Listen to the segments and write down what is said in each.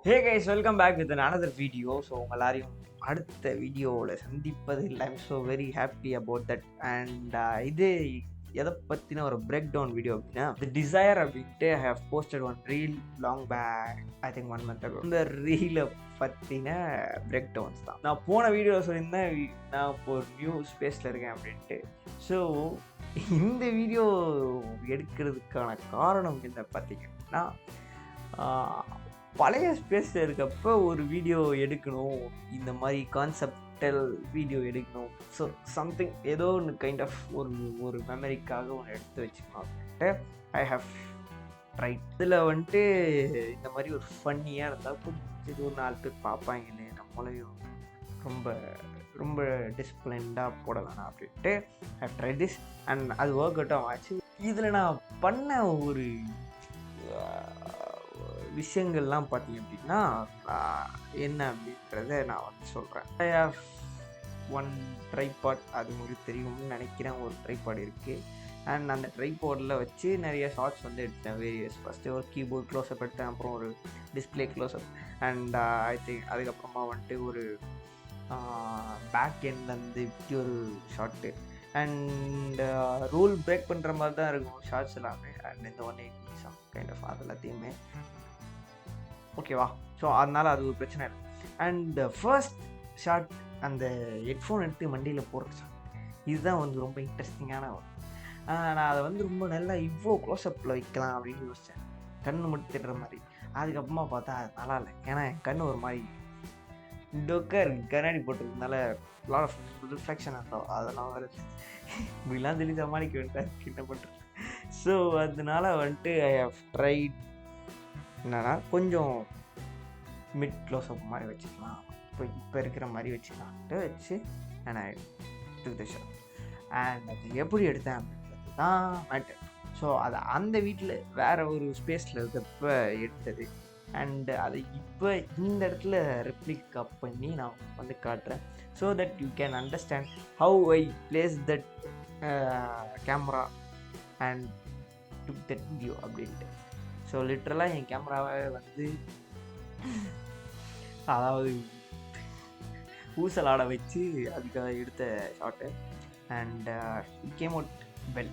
Hey guys, welcome back with another video. So எல்லாரையும் அடுத்த வீடியோவில் சந்திப்பதில் I'm so very happy about that. And இது எதை பற்றின ஒரு பிரேக் டவுன் வீடியோ அப்படின்னா தி டிசையர் அப்படின்ட்டு I have posted one reel long back, I think 1 month ago. இந்த ரீலை பற்றின பிரேக் டவுன்ஸ் தான். நான் போன வீடியோவில் சொல்லியிருந்தேன் நான் இப்போ ஒரு நியூ ஸ்பேஸில் இருக்கேன் அப்படின்ட்டு. ஸோ இந்த வீடியோ எடுக்கிறதுக்கான காரணம் என்ன பார்த்தீங்கன்னா, பழைய ஸ்பேஸில் இருக்கப்போ ஒரு வீடியோ எடுக்கணும், இந்த மாதிரி கான்செப்டல் வீடியோ எடுக்கணும். ஸோ சம்திங் ஏதோ ஒன்று கைண்ட் ஆஃப் ஒரு மெமரிக்காக ஒன்று எடுத்து வச்சுக்கணும் அப்படின்ட்டு ஐ ஹவ் ரைட். இதில் வந்துட்டு இந்த மாதிரி ஒரு ஃபன்னியாக இருந்தால் கொஞ்சம் ஒரு 4 பேர் பார்ப்பாங்கன்னு நம்மளையும் ரொம்ப ரொம்ப டிசிப்ளின்டாக போட வேணாம் அப்படின்ட்டு ஐ ட்ரை திஸ். அண்ட் அது ஒர்க் அவுட்டும் ஆச்சு. இதில் நான் பண்ண ஒரு விஷயங்கள்லாம் பார்த்தீங்க அப்படின்னா என்ன அப்படின்றத நான் வந்து சொல்கிறேன். ஐ ஹவ் ஒன் ட்ரைபாட், அது உங்களுக்கு தெரியும்னு நினைக்கிறேன். ஒரு ட்ரைபாட் இருக்குது. அண்ட் அந்த ட்ரைபாடில் வச்சு நிறைய ஷார்ட்ஸ் வந்து எடுத்தேன். வேரியஸ் ஃபஸ்ட்டு ஒரு கீபோர்ட் க்ளோஸ்அப் எடுத்தேன், அப்புறம் ஒரு display close-up, and I think அதுக்கப்புறமா வந்துட்டு ஒரு பேக் எண்ட்லேருந்து இப்படி ஒரு ஷார்ட்டு. அண்ட் ரூல் பிரேக் பண்ணுற மாதிரி தான் இருக்கும் ஷார்ட்ஸ் எல்லாமே. அண்ட் இந்த 180 கைண்ட் ஆஃப் அது எல்லாத்தையுமே ஓகேவா. ஸோ அதனால் அது ஒரு பிரச்சனை இல்லை. அண்ட் ஃபர்ஸ்ட் ஷார்ட் அந்த ஹெட்ஃபோன் எடுத்து மண்டியில் போடுற ஷார்ட், இதுதான் வந்து ரொம்ப இன்ட்ரெஸ்டிங்கான ஒரு. நான் அதை வந்து ரொம்ப நல்லா இவ்வளோ க்ளோஸ்அப்பில் வைக்கலாம் அப்படின்னு யோசித்தேன், கண்ணு மட்டும் திட்டுற மாதிரி. அதுக்கப்புறமா பார்த்தா அது நல்லா இல்லை, ஏன்னா என் கண் ஒரு மாதிரி டொக்கர் கண்ணாடி போட்டிருந்தனால லாட் ஆஃப் ரிஃப்ளெக்ஷன் ஆகும், அதெல்லாம் வருது. இப்படிலாம் சொல்லி சமாளிக்க வேண்டாம் கிட்ட போட்டுருக்கேன். ஸோ அதனால வந்துட்டு ஐ ஹவ் ட்ரைட் என்னன்னா கொஞ்சம் மிட் க்ளோஸ்அப் மாதிரி வச்சுக்கலாம், இப்போ இருக்கிற மாதிரி வச்சுக்கலான்ட்டு வச்சு நான் டு தி ஷாட். அண்ட் அது எப்படி எடுத்தேன் அப்படின்றது தான் மேட்டர். ஸோ அது அந்த வீட்டில் வேறு ஒரு ஸ்பேஸில் இருக்கப்போ எடுத்தது. அண்டு அதை இப்போ இந்த இடத்துல ரெப்ளிகா பண்ணி நான் வந்து காட்டுறேன். So that you can understand how I place that camera and took that video அப்படின்ட்டு. ஸோ லிட்ரலாக என் கேமராவை வந்து அதாவது ஊசலாட வச்சு அதுக்காக எடுத்த shot. And it came out well,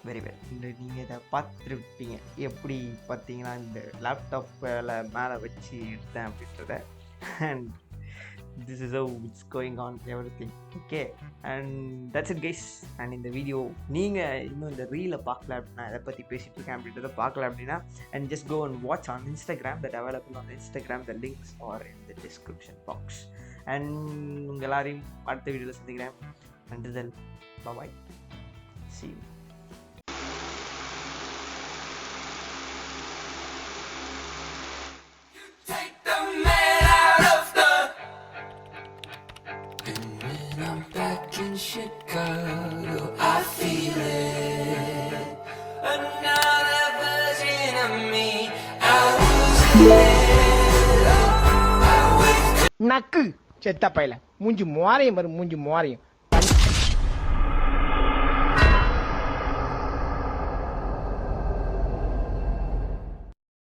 very well. நீங்கள் இதை பார்த்துருப்பீங்க எப்படி பார்த்தீங்கன்னா இந்த லேப்டாப்பில் மேலே வச்சு எடுத்தேன் அப்படின்றத. And this is how it's going on everything, okay? And that's it guys. and இந்த வீடியோ நீங்கள் இன்னும் இந்த ரீலை பார்க்கல அப்படின்னா, எதை பற்றி பேசிகிட்டு இருக்கேன் அப்படின்றத பார்க்கல அப்படின்னா, and just go and watch on Instagram, that available on Instagram, the links are in the description box. and உங்கள் எல்லாரையும் அடுத்த வீடியோவில் சந்திக்கிறேன். until then, bye bye, see you. Chicago, I feel it. Another version of me. I was நக்கு செத்த பையல மூஞ்சி மோரையும் பாரு, மூஞ்சி மோரையும்